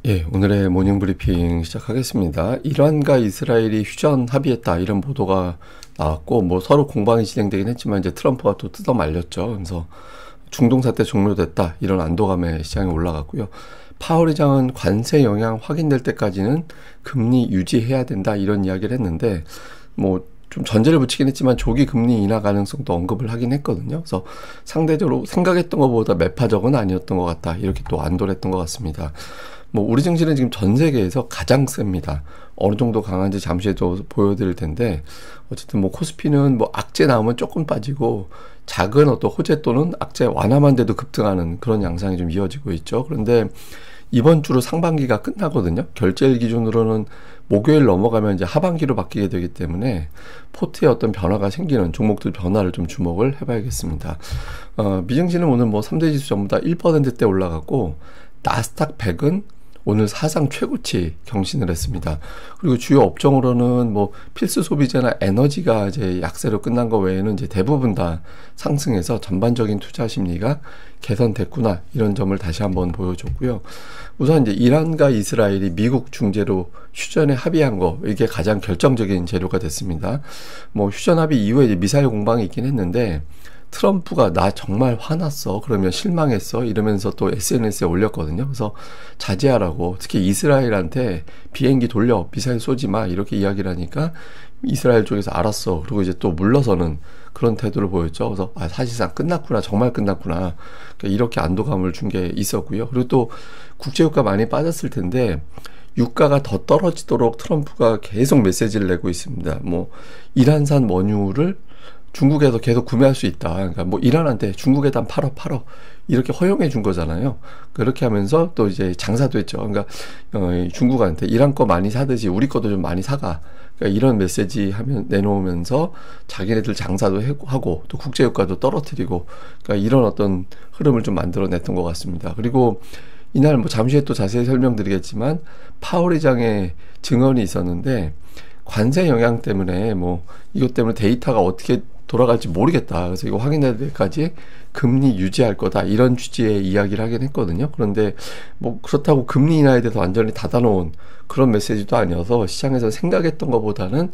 예, 오늘의 모닝 브리핑 시작하겠습니다. 이란과 이스라엘이 휴전 합의했다 이런 보도가 나왔고 뭐 서로 공방이 진행되긴 했지만 이제 트럼프가 또 뜯어 말렸죠. 그래서 중동 사태 종료됐다 이런 안도감에 시장이 올라갔고요. 파월 의장은 관세 영향 확인될 때까지는 금리 유지해야 된다 이런 이야기를 했는데 뭐 좀 전제를 붙이긴 했지만 조기 금리 인하 가능성도 언급을 하긴 했거든요. 그래서 상대적으로 생각했던 것보다 매파적은 아니었던 것 같다 이렇게 또 안도를 했던 것 같습니다. 뭐 우리 증시는 지금 전 세계에서 가장 셉니다. 어느 정도 강한지 잠시 또 보여드릴 텐데 어쨌든 뭐 코스피는 뭐 악재 나오면 조금 빠지고 작은 어떤 호재 또는 악재 완화만 돼도 급등하는 그런 양상이 좀 이어지고 있죠. 그런데 이번 주로 상반기가 끝나거든요. 결제일 기준으로는 목요일 넘어가면 이제 하반기로 바뀌게 되기 때문에 포트에 어떤 변화가 생기는 종목들 변화를 좀 주목을 해봐야겠습니다. 미증시는 오늘 뭐 3대 지수 전부 다 1%대 올라갔고 나스닥 100은 오늘 사상 최고치 경신을 했습니다. 그리고 주요 업종으로는 뭐 필수 소비재나 에너지가 이제 약세로 끝난 거 외에는 이제 대부분 다 상승해서 전반적인 투자 심리가 개선됐구나 이런 점을 다시 한번 보여줬고요. 우선 이제 이란과 이스라엘이 미국 중재로 휴전에 합의한 거 이게 가장 결정적인 재료가 됐습니다. 뭐 휴전 합의 이후에 이제 미사일 공방이 있긴 했는데 트럼프가 나 정말 화났어 그러면 실망했어 이러면서 또 SNS에 올렸거든요. 그래서 자제하라고 특히 이스라엘한테 비행기 돌려 미사일 쏘지 마 이렇게 이야기를 하니까 이스라엘 쪽에서 알았어 그리고 이제 또 물러서는 그런 태도를 보였죠. 그래서 사실상 끝났구나 정말 끝났구나 그러니까 이렇게 안도감을 준 게 있었고요. 그리고 또 국제유가 많이 빠졌을 텐데 유가가 더 떨어지도록 트럼프가 계속 메시지를 내고 있습니다. 뭐 이란산 원유를 중국에서 계속 구매할 수 있다. 그러니까 뭐 이란한테 중국에다 팔어 이렇게 허용해 준 거잖아요. 그렇게 하면서 또 이제 장사도 했죠. 그러니까 중국한테 이란 거 많이 사듯이 우리 것도 좀 많이 사가. 그러니까 이런 메시지 내놓으면서 자기네들 장사도 하고 또 국제유가도 떨어뜨리고 그러니까 이런 어떤 흐름을 좀 만들어냈던 것 같습니다. 그리고 이날 뭐 잠시 후에 또 자세히 설명드리겠지만 파월 의장의 증언이 있었는데 관세 영향 때문에 뭐 이것 때문에 데이터가 어떻게 돌아갈지 모르겠다. 그래서 이거 확인될 때까지 금리 유지할 거다. 이런 취지의 이야기를 하긴 했거든요. 그런데 뭐 그렇다고 금리 인하에 대해서 완전히 닫아놓은 그런 메시지도 아니어서 시장에서 생각했던 것보다는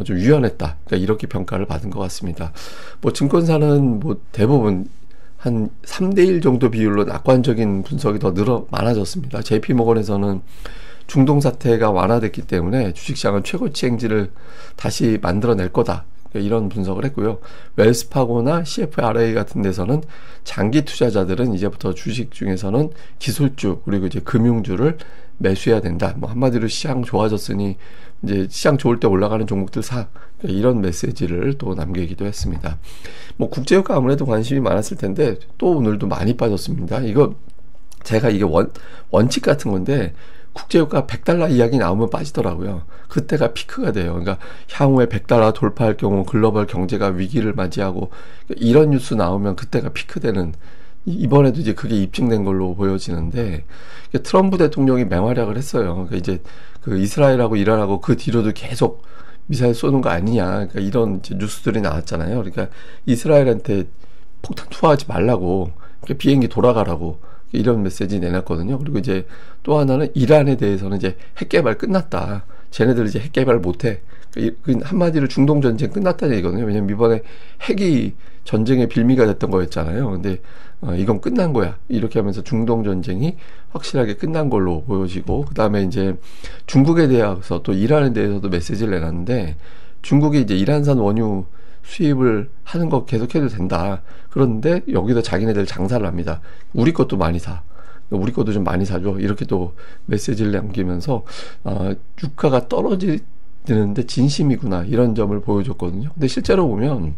좀 유연했다. 그러니까 이렇게 평가를 받은 것 같습니다. 뭐 증권사는 뭐 대부분 한 3대1 정도 비율로 낙관적인 분석이 더 많아졌습니다. JP모건에서는 중동 사태가 완화됐기 때문에 주식시장은 최고치 행진을 다시 만들어낼 거다. 이런 분석을 했고요. 웰스파고나 CFRA 같은 데서는 장기 투자자들은 이제부터 주식 중에서는 기술주 그리고 이제 금융주를 매수해야 된다. 뭐 한마디로 시장 좋아졌으니 이제 시장 좋을 때 올라가는 종목들 사. 이런 메시지를 또 남기기도 했습니다. 뭐 국제유가 아무래도 관심이 많았을 텐데 또 오늘도 많이 빠졌습니다. 이거 제가 이게 원칙 같은 건데 국제유가 100달러 이야기 나오면 빠지더라고요. 그때가 피크가 돼요. 그러니까 향후에 100달러 돌파할 경우 글로벌 경제가 위기를 맞이하고 이런 뉴스 나오면 그때가 피크되는 이번에도 이제 그게 입증된 걸로 보여지는데 트럼프 대통령이 맹활약을 했어요. 그러니까 이제 그 이스라엘하고 이란하고 그 뒤로도 계속 미사일 쏘는 거 아니냐. 그러니까 이런 이제 뉴스들이 나왔잖아요. 그러니까 이스라엘한테 폭탄 투하하지 말라고 그러니까 비행기 돌아가라고 이런 메시지 내놨거든요. 그리고 이제 또 하나는 이란에 대해서는 이제 핵 개발 끝났다. 쟤네들 이제 핵 개발 못해. 한마디로 중동 전쟁 끝났다는 얘기거든요. 왜냐면 이번에 핵이 전쟁의 빌미가 됐던 거였잖아요. 근데 이건 끝난 거야. 이렇게 하면서 중동 전쟁이 확실하게 끝난 걸로 보여지고 그 다음에 이제 중국에 대해서 또 이란에 대해서도 메시지를 내놨는데 중국이 이제 이란산 원유 수입을 하는 거 계속해도 된다. 그런데 여기서 자기네들 장사를 합니다. 우리 것도 많이 사. 우리 것도 좀 많이 사줘. 이렇게 또 메시지를 남기면서 유가가 떨어지는데 진심이구나. 이런 점을 보여줬거든요. 근데 실제로 보면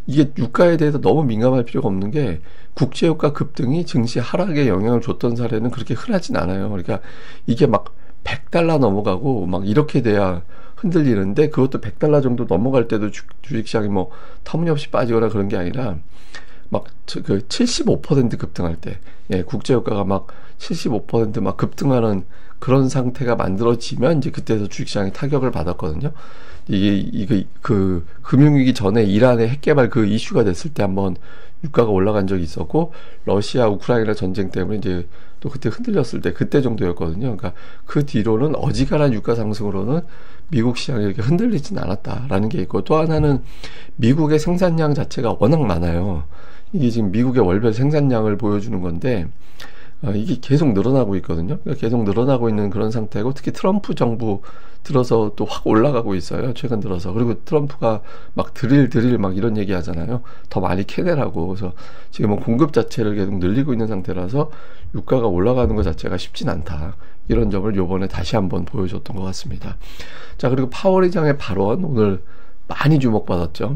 이게 유가에 대해서 너무 민감할 필요가 없는 게 국제유가 급등이 증시 하락에 영향을 줬던 사례는 그렇게 흔하진 않아요. 그러니까 이게 막 100달러 넘어가고 막 이렇게 돼야 흔들리는데 그것도 100달러 정도 넘어갈 때도 주식시장이 뭐 터무니없이 빠지거나 그런 게 아니라 막 그 75% 급등할 때 국제유가가 막 75% 막 급등하는 그런 상태가 만들어지면 이제 그때서 주식시장이 타격을 받았거든요. 이게 그 금융위기 전에 이란의 핵개발 그 이슈가 됐을 때 한번 유가가 올라간 적이 있었고 러시아 우크라이나 전쟁 때문에 이제 또 그때 흔들렸을 때 그때 정도였거든요. 그러니까 그 뒤로는 어지간한 유가 상승으로는 미국 시장이 이렇게 흔들리진 않았다라는 게 있고, 또 하나는 미국의 생산량 자체가 워낙 많아요. 이게 지금 미국의 월별 생산량을 보여주는 건데 이게 계속 늘어나고 있거든요. 그러니까 계속 늘어나고 있는 그런 상태고, 특히 트럼프 정부 들어서 또 확 올라가고 있어요. 최근 들어서. 그리고 트럼프가 막 드릴 막 이런 얘기 하잖아요. 더 많이 캐내라고. 그래서 지금은 공급 자체를 계속 늘리고 있는 상태라서 유가가 올라가는 것 자체가 쉽진 않다. 이런 점을 요번에 다시 한번 보여줬던 것 같습니다. 자, 그리고 파월 의장의 발언 오늘 많이 주목받았죠.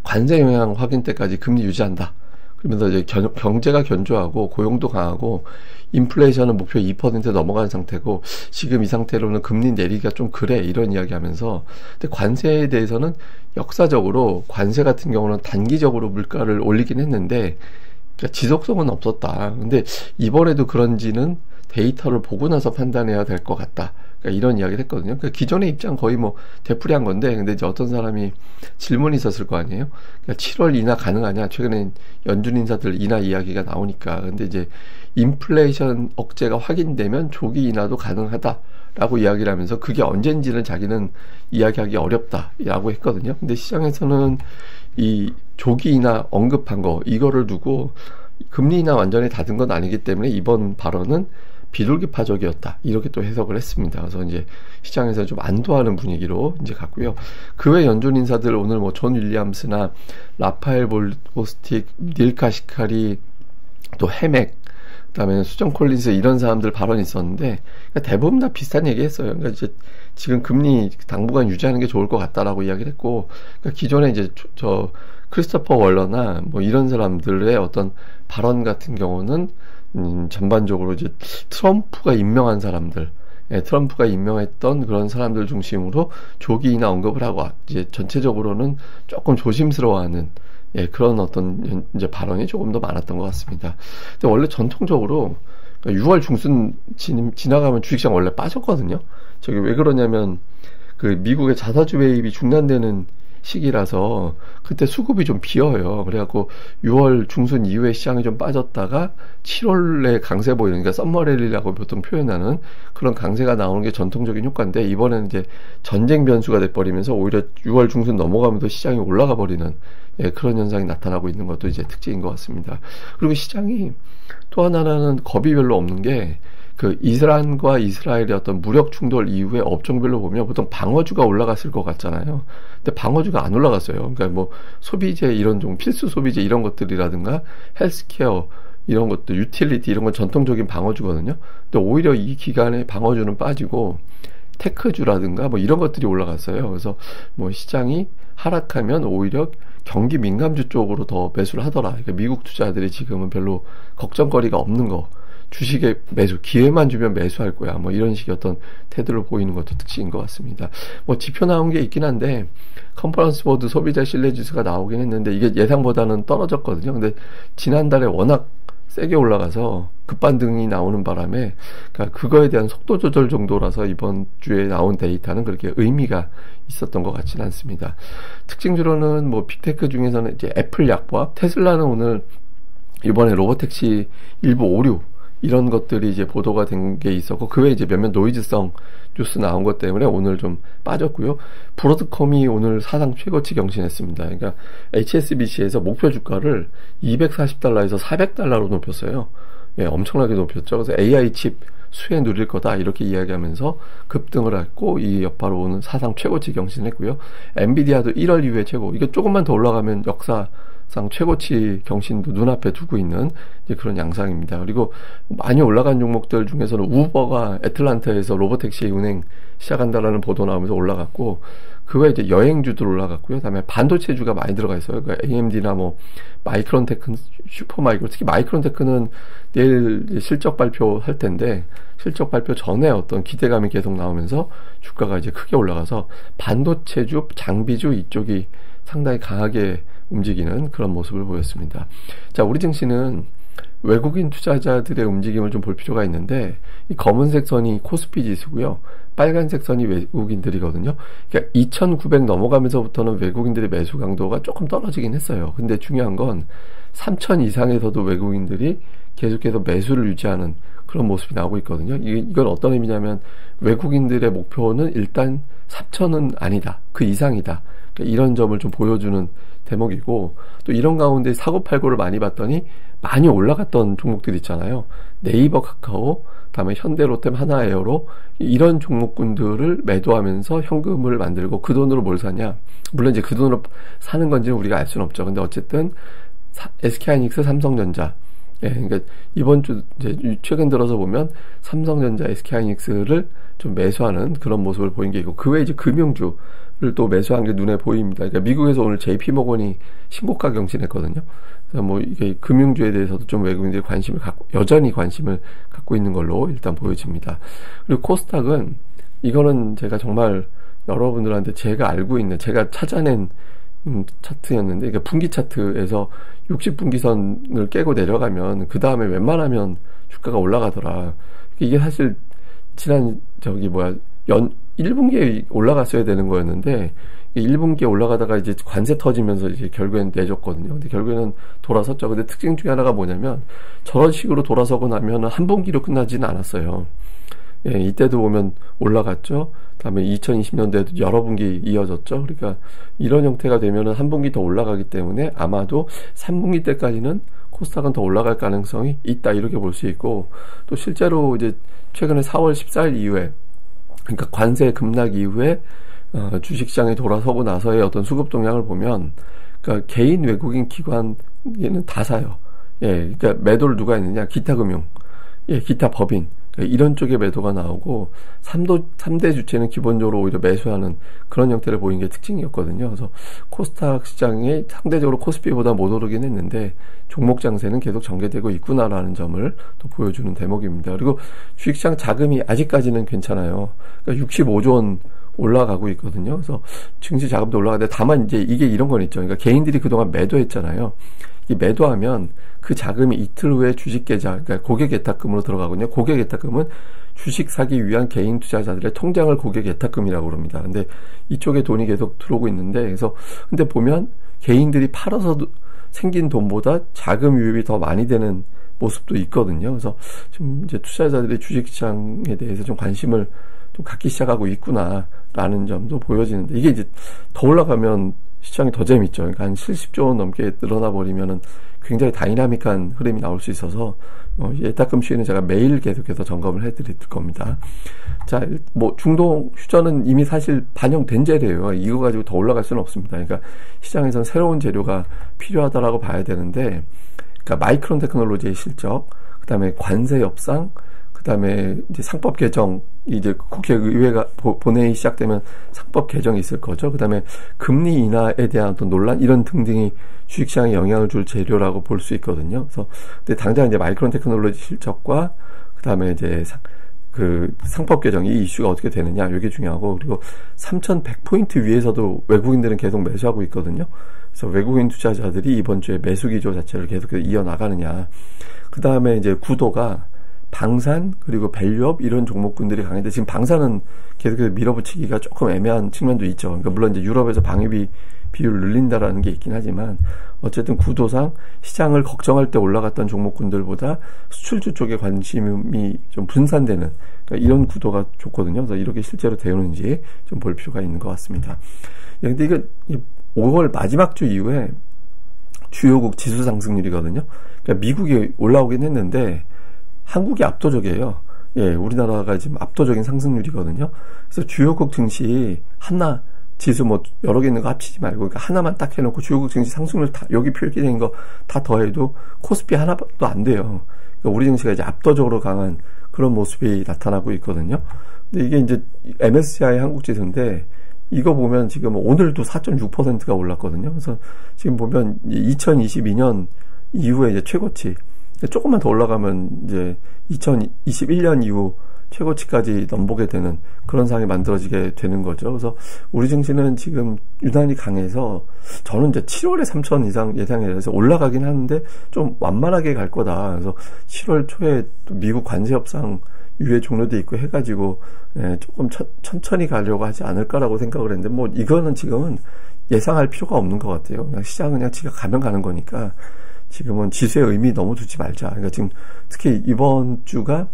관세 영향 확인 때까지 금리 유지한다. 그러면서 이제 경제가 견조하고 고용도 강하고 인플레이션은 목표 2% 넘어간 상태고, 지금 이 상태로는 금리 내리기가 좀 그래, 이런 이야기 하면서, 근데 관세에 대해서는 역사적으로 관세 같은 경우는 단기적으로 물가를 올리긴 했는데 그러니까 지속성은 없었다. 근데 이번에도 그런지는 데이터를 보고 나서 판단해야 될 것 같다. 그러니까 이런 이야기를 했거든요. 그러니까 기존의 입장 거의 뭐 되풀이한 건데, 근데 이제 어떤 사람이 질문이 있었을 거 아니에요. 그러니까 7월 인하 가능하냐? 최근에 연준 인사들 인하 이야기가 나오니까. 근데 이제 인플레이션 억제가 확인되면 조기 인하도 가능하다라고 이야기를 하면서, 그게 언젠지는 자기는 이야기하기 어렵다라고 했거든요. 근데 시장에서는 이 조기 인하 언급한 거, 이거를 두고 금리 인하 완전히 닫은 건 아니기 때문에 이번 발언은 비둘기파적이었다, 이렇게 또 해석을 했습니다. 그래서 이제 시장에서 좀 안도하는 분위기로 이제 갔고요. 그 외 연준 인사들 오늘 뭐 존 윌리엄스나 라파엘 볼스틱, 닐 카시카리, 또 해맥, 그다음에 수정 콜린스, 이런 사람들 발언이 있었는데, 그러니까 대부분 다 비슷한 얘기했어요. 그러니까 이제 지금 금리 당분간 유지하는 게 좋을 것 같다라고 이야기를 했고, 그러니까 기존에 이제 저 크리스토퍼 월러나 뭐 이런 사람들의 어떤 발언 같은 경우는 전반적으로 이제 트럼프가 임명한 사람들, 트럼프가 임명했던 그런 사람들 중심으로 조기 인하 언급을 하고, 이제 전체적으로는 조금 조심스러워하는 그런 어떤 이제 발언이 조금 더 많았던 것 같습니다. 근데 원래 전통적으로 6월 중순 지나가면 주식시장 원래 빠졌거든요. 저기 왜 그러냐면 그 미국의 자사주 매입이 중단되는 시기라서 그때 수급이 좀 비어요. 그래갖고 6월 중순 이후에 시장이 좀 빠졌다가 7월에 강세 보이는, 그러니까 썸머랠리라고 보통 표현하는 그런 강세가 나오는 게 전통적인 효과인데, 이번에는 이제 전쟁 변수가 돼버리면서 오히려 6월 중순 넘어가면서 시장이 올라가 버리는 그런 현상이 나타나고 있는 것도 이제 특징인 것 같습니다. 그리고 시장이 또 하나는 겁이 별로 없는 게, 그 이란과 이스라엘의 어떤 무력 충돌 이후에 업종별로 보면 보통 방어주가 올라갔을 것 같잖아요. 근데 방어주가 안 올라갔어요. 그러니까 뭐 소비재 이런 종 필수 소비재 이런 것들이라든가 헬스케어 이런 것도, 유틸리티 이런 건 전통적인 방어주거든요. 근데 오히려 이 기간에 방어주는 빠지고 테크주라든가 뭐 이런 것들이 올라갔어요. 그래서 뭐 시장이 하락하면 오히려 경기 민감주 쪽으로 더 매수를 하더라. 그러니까 미국 투자들이 지금은 별로 걱정거리가 없는 거, 주식에 매수, 기회만 주면 매수할 거야, 뭐 이런 식의 어떤 태도를 보이는 것도 특징인 것 같습니다. 뭐 지표 나온 게 있긴 한데, 컨퍼런스 보드 소비자 신뢰지수가 나오긴 했는데 이게 예상보다는 떨어졌거든요. 근데 지난달에 워낙 세게 올라가서 급반등이 나오는 바람에, 그러니까 그거에 대한 속도 조절 정도라서 이번 주에 나온 데이터는 그렇게 의미가 있었던 것 같지는 않습니다. 특징주로는 뭐 빅테크 중에서는 이제 애플 약보합, 테슬라는 오늘 이번에 로보택시 일부 오류 이런 것들이 이제 보도가 된 게 있었고, 그 외에 이제 몇몇 노이즈성 뉴스 나온 것 때문에 오늘 좀 빠졌고요. 브로드컴이 오늘 사상 최고치 경신했습니다. 그러니까 HSBC에서 목표 주가를 $240에서 $400로 높였어요. 엄청나게 높였죠. 그래서 AI 칩 수혜 누릴 거다, 이렇게 이야기하면서 급등을 했고, 이 여파로 오늘 사상 최고치 경신했고요. 엔비디아도 1월 이후에 최고, 이게 조금만 더 올라가면 역사상 최고치 경신도 눈앞에 두고 있는 이제 그런 양상입니다. 그리고 많이 올라간 종목들 중에서는 우버가 애틀란타에서 로보택시 운행 시작한다라는 보도 나오면서 올라갔고, 그 외에 이제 여행주들 올라갔고요. 그다음에 반도체주가 많이 들어가 있어요. 그러니까 AMD나 뭐 마이크론테크, 슈퍼마이크로, 특히 마이크론테크는 내일 실적 발표할 텐데, 실적 발표 전에 어떤 기대감이 계속 나오면서 주가가 이제 크게 올라가서 반도체주, 장비주 이쪽이 상당히 강하게 움직이는 그런 모습을 보였습니다. 자, 우리 증시는 외국인 투자자들의 움직임을 좀 볼 필요가 있는데, 이 검은색 선이 코스피 지수고요. 빨간색 선이 외국인들이거든요. 그러니까 2,900 넘어가면서부터는 외국인들의 매수 강도가 조금 떨어지긴 했어요. 근데 중요한 건 3,000 이상에서도 외국인들이 계속해서 매수를 유지하는 그런 모습이 나오고 있거든요. 이건 어떤 의미냐면 외국인들의 목표는 일단 3천은 아니다. 그 이상이다. 그러니까 이런 점을 좀 보여주는 대목이고, 또 이런 가운데 사고팔고를 많이 봤더니 많이 올라갔던 종목들 있잖아요. 네이버, 카카오, 다음에 현대, 롯데, 하나에어로 이런 종목군들을 매도하면서 현금을 만들고 그 돈으로 뭘 사냐? 물론 이제 그 돈으로 사는 건지는 우리가 알 수는 없죠. 근데 어쨌든 SK하이닉스, 삼성전자, 예, 그러니까 이번 주 이제 최근 들어서 보면 삼성전자, SK하이닉스를 좀 매수하는 그런 모습을 보인 게 있고, 그 외에 이제 금융주를 또 매수한 게 눈에 보입니다. 그러니까 미국에서 오늘 JP모건이 신고가 경신했거든요. 그래서 뭐 이게 금융주에 대해서도 좀 외국인들이 여전히 관심을 갖고 있는 걸로 일단 보여집니다. 그리고 코스닥은 이거는 제가 정말 여러분들한테 제가 알고 있는, 제가 찾아낸 차트였는데, 그러니까 분기 차트에서 60분기선을 깨고 내려가면 그 다음에 웬만하면 주가가 올라가더라. 이게 사실 지난 1분기에 올라갔어야 되는 거였는데 1분기에 올라가다가 이제 관세 터지면서 이제 결국엔 내줬거든요. 근데 결국에는 돌아섰죠. 근데 특징 중에 하나가 뭐냐면 저런 식으로 돌아서고 나면 한 분기로 끝나지는 않았어요. 예, 이때도 보면 올라갔죠. 다음에 2020년도에도 여러 분기 이어졌죠. 그러니까 이런 형태가 되면은 한 분기 더 올라가기 때문에 아마도 3분기 때까지는 코스닥은 더 올라갈 가능성이 있다, 이렇게 볼 수 있고, 또 실제로 이제 최근에 4월 14일 이후에, 그러니까 관세 급락 이후에 주식시장에 돌아서고 나서의 어떤 수급 동향을 보면, 그러니까 개인 외국인 기관에는 다 사요. 예, 그러니까 매도를 누가 했느냐? 기타 금융, 예, 기타 법인, 이런 쪽에 매도가 나오고 3대 주체는 기본적으로 오히려 매수하는 그런 형태를 보인 게 특징이었거든요. 그래서 코스닥 시장이 상대적으로 코스피보다 못 오르긴 했는데 종목 장세는 계속 전개되고 있구나라는 점을 또 보여주는 대목입니다. 그리고 주식시장 자금이 아직까지는 괜찮아요. 그러니까 65조 원 올라가고 있거든요. 그래서 증시 자금도 올라가는데 다만 이제 이게 이런 건 있죠. 그러니까 개인들이 그동안 매도했잖아요. 이 매도하면 그 자금이 이틀 후에 주식 계좌, 그러니까 고객 예탁금으로 들어가거든요. 고객 예탁금은 주식 사기 위한 개인 투자자들의 통장을 고객 예탁금이라고 그럽니다. 근데 이쪽에 돈이 계속 들어오고 있는데, 그래서 근데 보면 개인들이 팔아서 생긴 돈보다 자금 유입이 더 많이 되는 모습도 있거든요. 그래서 지금 이제 투자자들이 주식시장에 대해서 좀 관심을 좀 갖기 시작하고 있구나라는 점도 보여지는데, 이게 이제 더 올라가면 시장이 더 재밌죠. 그러니까 한 70조 원 넘게 늘어나 버리면은 굉장히 다이나믹한 흐름이 나올 수 있어서 예탁금 시에는 제가 매일 계속해서 점검을 해드릴 겁니다. 자, 뭐 중동 휴전은 이미 사실 반영된 재료예요. 이거 가지고 더 올라갈 수는 없습니다. 그러니까 시장에서는 새로운 재료가 필요하다라고 봐야 되는데, 그러니까 마이크론 테크놀로지의 실적, 그다음에 관세 협상, 그다음에 이제 상법 개정, 이제 국회의회가 본회의 시작되면 상법 개정이 있을 거죠. 그다음에 금리 인하에 대한 어떤 논란, 이런 등등이 주식시장에 영향을 줄 재료라고 볼 수 있거든요. 그래서 근데 당장 이제 마이크론 테크놀로지 실적과 그다음에 이제 그 상법 개정, 이 이슈가 어떻게 되느냐, 이게 중요하고, 그리고 3,100포인트 위에서도 외국인들은 계속 매수하고 있거든요. 그래서 외국인 투자자들이 이번 주에 매수 기조 자체를 계속해서 이어나가느냐. 그다음에 이제 구도가 방산 그리고 밸류업 이런 종목군들이 강한데, 지금 방산은 계속해서 밀어붙이기가 조금 애매한 측면도 있죠. 그러니까 물론 이제 유럽에서 방위비 비율을 늘린다라는 게 있긴 하지만 어쨌든 구도상 시장을 걱정할 때 올라갔던 종목군들보다 수출주 쪽에 관심이 좀 분산되는, 그러니까 이런 구도가 좋거든요. 그래서 이렇게 실제로 되는지 좀 볼 필요가 있는 것 같습니다. 근데 이거 5월 마지막 주 이후에 주요국 지수 상승률이거든요. 그러니까 미국이 올라오긴 했는데 한국이 압도적이에요. 예, 우리나라가 지금 압도적인 상승률이거든요. 그래서 주요국 증시 하나, 지수 뭐 여러 개 있는 거 합치지 말고, 그러니까 하나만 딱 해놓고 주요국 증시 상승률 다 여기 표기된 거 다 더해도 코스피 하나도 안 돼요. 그러니까 우리 증시가 이제 압도적으로 강한 그런 모습이 나타나고 있거든요. 근데 이게 이제 MSCI 한국 지수인데, 이거 보면 지금 오늘도 4.6%가 올랐거든요. 그래서 지금 보면 2022년 이후에 이제 최고치, 조금만 더 올라가면 이제 2021년 이후 최고치까지 넘보게 되는 그런 상황이 만들어지게 되는 거죠. 그래서 우리 증시는 지금 유난히 강해서 저는 이제 7월에 3천 이상 예상해서 올라가긴 하는데 좀 완만하게 갈 거다. 그래서 7월 초에 또 미국 관세 협상 유예 종료돼 있고 해가지고 조금 천천히 가려고 하지 않을까라고 생각을 했는데, 뭐 이거는 지금은 예상할 필요가 없는 것 같아요. 그냥 시장은 그냥 지가 가면 가는 거니까 지금은 지수의 의미 너무 두지 말자. 그러니까 지금 특히 이번 주가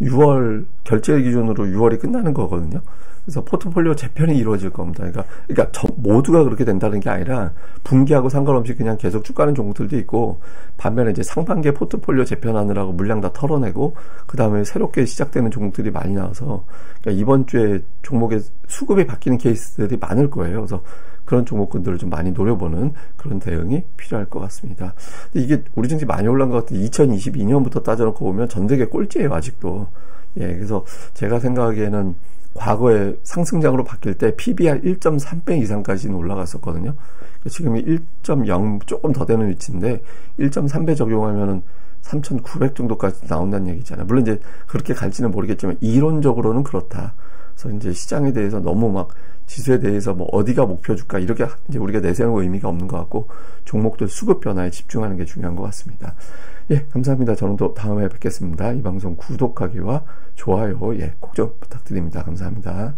6월 결제 기준으로 6월이 끝나는 거거든요. 그래서 포트폴리오 재편이 이루어질 겁니다. 그러니까 모두가 그렇게 된다는 게 아니라 분기하고 상관없이 그냥 계속 쭉 가는 종목들도 있고, 반면에 이제 상반기에 포트폴리오 재편하느라고 물량 다 털어내고 그 다음에 새롭게 시작되는 종목들이 많이 나와서, 그러니까 이번 주에 종목의 수급이 바뀌는 케이스들이 많을 거예요. 그래서 그런 종목군들을 좀 많이 노려보는 그런 대응이 필요할 것 같습니다. 근데 이게 우리 증시 많이 올라간 것 같아요. 2022년부터 따져놓고 보면 전 세계 꼴찌예요, 아직도. 예, 그래서 제가 생각하기에는 과거에 상승장으로 바뀔 때 PBR 1.3배 이상까지는 올라갔었거든요. 지금이 1.0 조금 더 되는 위치인데 1.3배 적용하면은 3,900 정도까지 나온다는 얘기잖아요. 물론 이제 그렇게 갈지는 모르겠지만 이론적으로는 그렇다. 그래서 이제 시장에 대해서 너무 막 지수에 대해서 뭐 어디가 목표 주가 이렇게 이제 우리가 내세우는 의미가 없는 것 같고, 종목들 수급 변화에 집중하는 게 중요한 것 같습니다. 예, 감사합니다. 저는 또 다음에 뵙겠습니다. 이 방송 구독하기와 좋아요, 꼭 좀 부탁드립니다. 감사합니다.